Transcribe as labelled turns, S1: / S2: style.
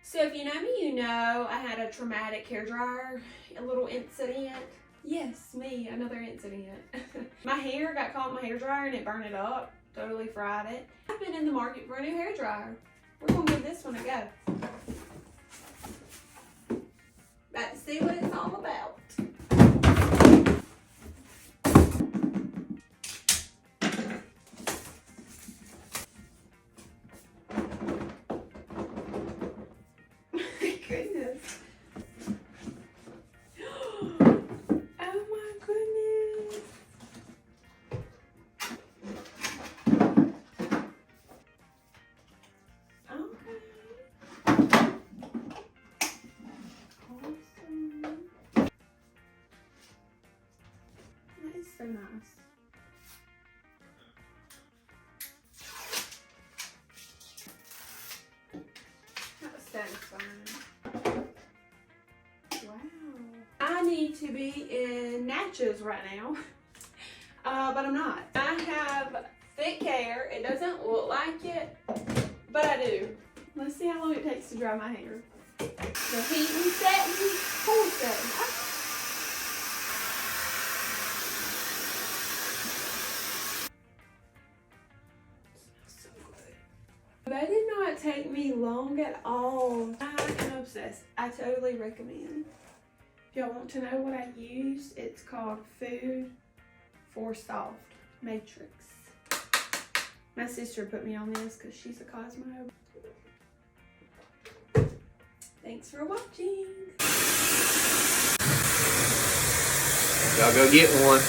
S1: So if you know me, you know I had a traumatic hairdryer, a little incident. Yes, me, another incident. My hair got caught in my hairdryer and it burned it up. Totally fried it. I've been in the market for a new hairdryer. We're gonna give this one a go. About to see what it's all about. Goodness. Oh my goodness. Okay. Awesome. That is so nice. That was satisfying. Wow. I need to be in Natchez right now, but I'm not. I have thick hair. It doesn't look like it, but I do. Let's see how long it takes to dry my hair. The heat and setting, cool setting. So good. That did not take me long at all. I am obsessed. I totally recommend. If y'all want to know what I used, it's called Food for Soft Matrix. My sister put me on this because she's a Cosmo. Thanks for watching.
S2: Y'all go get one.